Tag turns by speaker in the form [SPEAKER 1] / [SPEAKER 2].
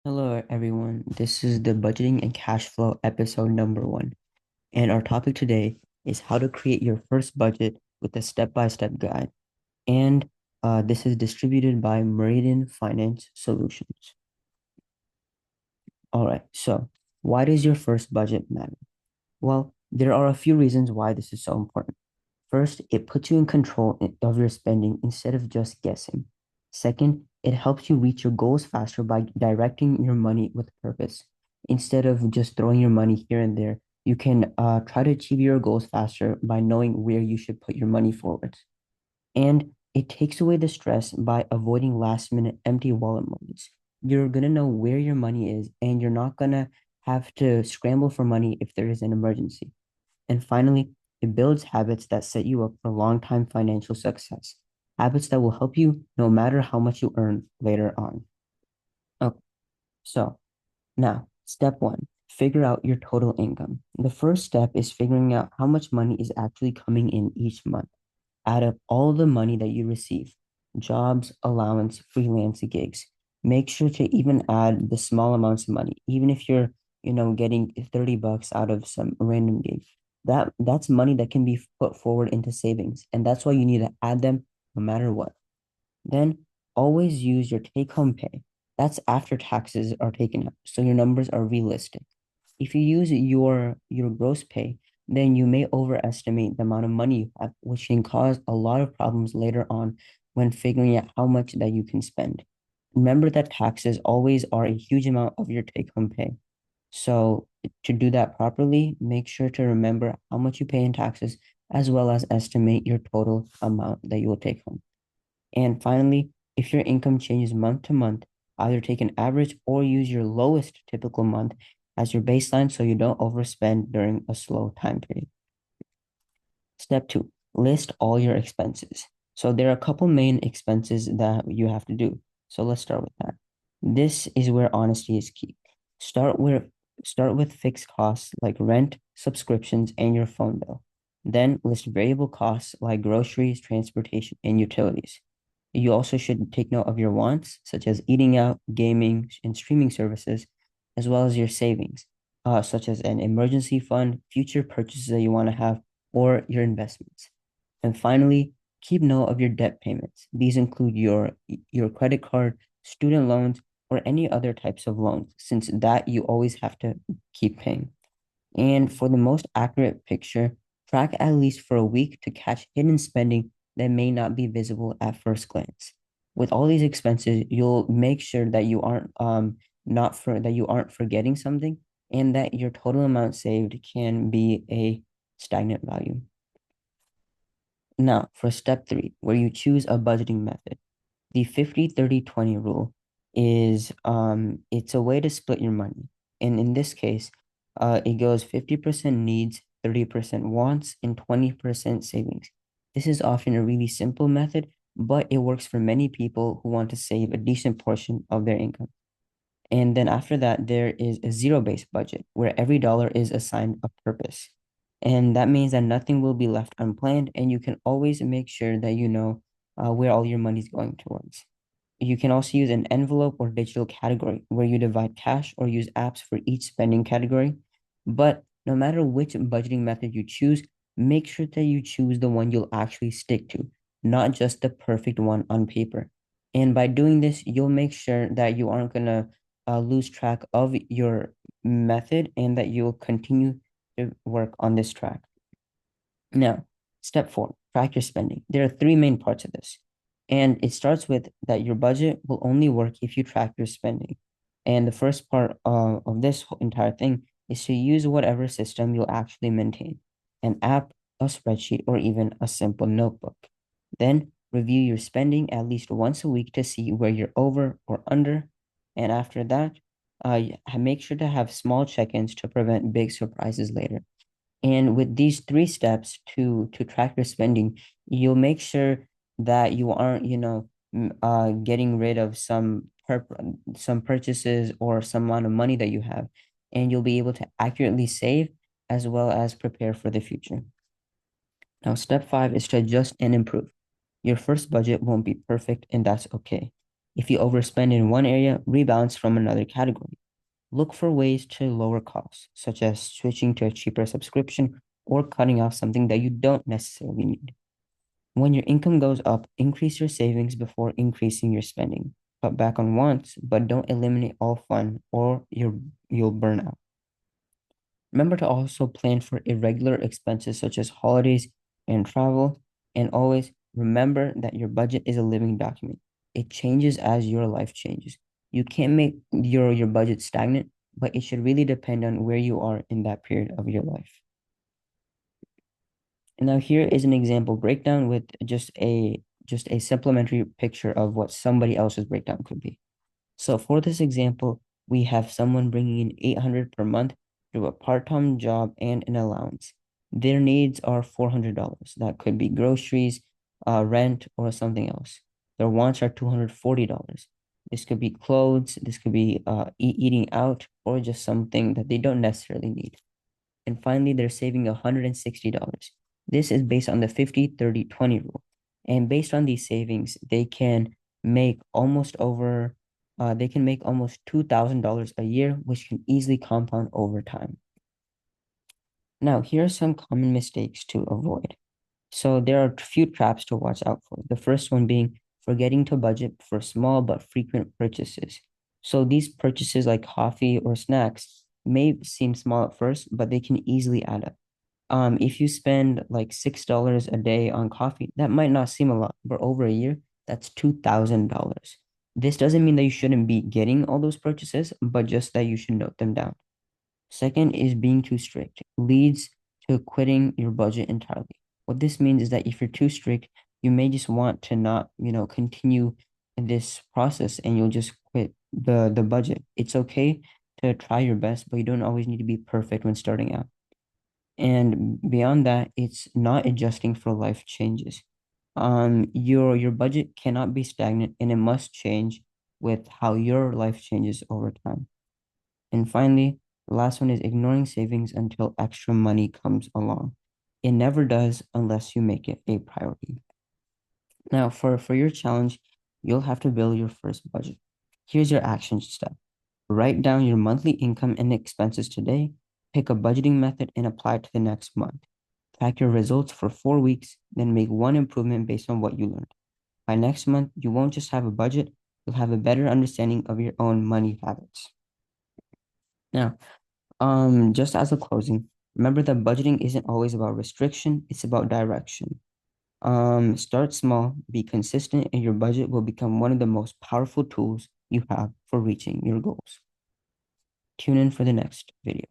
[SPEAKER 1] Hello, everyone. This is the budgeting and cash flow episode number one. And our topic today is how to create your first budget with a step-by-step guide. And this is distributed by Meridian Finance Solutions. All right. So why does your first budget matter? Well, there are a few reasons why this is so important. First, it puts you in control of your spending instead of just guessing. Second, it helps you reach your goals faster by directing your money with purpose. Instead of just throwing your money here and there, you can try to achieve your goals faster by knowing where you should put your money forward. And it takes away the stress by avoiding last minute empty wallet moments. You're going to know where your money is, and you're not going to have to scramble for money if there is an emergency. And finally, it builds habits that set you up for long-time financial success, habits that will help you no matter how much you earn later on. Okay, so now step one, figure out your total income. The first step is figuring out how much money is actually coming in each month. Add up all the money that you receive, jobs, allowance, freelance gigs. Make sure to even add the small amounts of money, even if you're, getting $30 out of some random gig. That's money that can be put forward into savings, and that's why you need to add them no matter what. Then always use your take-home pay. That's after taxes are taken out, so your numbers are realistic. If you use your gross pay, then you may overestimate the amount of money you have, which can cause a lot of problems later on when figuring out how much that you can spend. Remember that taxes always are a huge amount of your take-home pay. So to do that properly, make sure to remember how much you pay in taxes, as well as estimate your total amount that you will take home. And finally, if your income changes month to month, either take an average or use your lowest typical month as your baseline so you don't overspend during a slow time period. Step two, list all your expenses. So there are a couple main expenses that you have to do. So let's start with that. This is where honesty is key. Start with start with fixed costs like rent, subscriptions, and your phone bill. Then list variable costs like groceries, transportation, and utilities. You also should take note of your wants, such as eating out, gaming, and streaming services, as well as your savings, such as an emergency fund, future purchases that you want to have, or your investments. And finally, keep note of your debt payments. These include your credit card, student loans, or any other types of loans, since that you always have to keep paying. And for the most accurate picture, track at least for a week to catch hidden spending that may not be visible at first glance. With all these expenses, you'll make sure that you aren't not for that you aren't forgetting something, and that your total amount saved can be a stagnant value. Now, for step three, where you choose a budgeting method, the 50-30-20 rule is it's a way to split your money. And in this case, it goes 50% needs, 30% wants, and 20% savings. This is often a really simple method, but it works for many people who want to save a decent portion of their income. And then after that, there is a zero-based budget where every dollar is assigned a purpose. And that means that nothing will be left unplanned, and you can always make sure that you know where all your money is going towards. You can also use an envelope or digital category where you divide cash or use apps for each spending category. But no matter which budgeting method you choose, make sure that you choose the one you'll actually stick to, not just the perfect one on paper. And by doing this, you'll make sure that you aren't going to lose track of your method and that you'll continue to work on this track. Now, step four, track your spending. There are three main parts of this. And it starts with that your budget will only work if you track your spending. And the first part of this entire thing is to use whatever system you'll actually maintain, an app, a spreadsheet, or even a simple notebook. Then review your spending at least once a week to see where you're over or under. And after that, make sure to have small check-ins to prevent big surprises later. And with these three steps to track your spending, you'll make sure that you aren't, getting rid of some purchases or some amount of money that you have, and you'll be able to accurately save as well as prepare for the future. Now, step five is to adjust and improve. Your first budget won't be perfect, and that's okay. If you overspend in one area, rebalance from another category. Look for ways to lower costs, such as switching to a cheaper subscription or cutting off something that you don't necessarily need. When your income goes up, increase your savings before increasing your spending. Cut back on wants, but don't eliminate all fun or you'll burn out. Remember to also plan for irregular expenses such as holidays and travel. And always remember that your budget is a living document. It changes as your life changes. You can't make your budget stagnant, but it should really depend on where you are in that period of your life. And now here is an example breakdown with just a supplementary picture of what somebody else's breakdown could be. So for this example, we have someone bringing in 800 per month through a part-time job and an allowance. Their needs are $400. That could be groceries, rent, or something else. Their wants are $240. This could be clothes, this could be eating out, or just something that they don't necessarily need. And finally, they're saving $160. This is based on the 50-30-20 rule. And based on these savings, they can make almost $2,000 a year, which can easily compound over time. Now, here are some common mistakes to avoid. So there are a few traps to watch out for. The first one being forgetting to budget for small but frequent purchases. So these purchases like coffee or snacks may seem small at first, but they can easily add up. If you spend like $6 a day on coffee, that might not seem a lot, but over a year, that's $2,000. This doesn't mean that you shouldn't be getting all those purchases, but just that you should note them down. Second is being too strict leads to quitting your budget entirely. What this means is that if you're too strict, you may just want to not, continue in this process and you'll just quit the budget. It's okay to try your best, but you don't always need to be perfect when starting out. And beyond that, it's not adjusting for life changes. Your budget cannot be stagnant and it must change with how your life changes over time. And finally, the last one is ignoring savings until extra money comes along. It never does unless you make it a priority. Now, for your challenge, you'll have to build your first budget. Here's your action step. Write down your monthly income and expenses today, pick a budgeting method and apply it to the next month. Track your results for 4 weeks, then make one improvement based on what you learned. By next month, you won't just have a budget, you'll have a better understanding of your own money habits. Now, just as a closing, remember that budgeting isn't always about restriction, it's about direction. Start small, be consistent, and your budget will become one of the most powerful tools you have for reaching your goals. Tune in for the next video.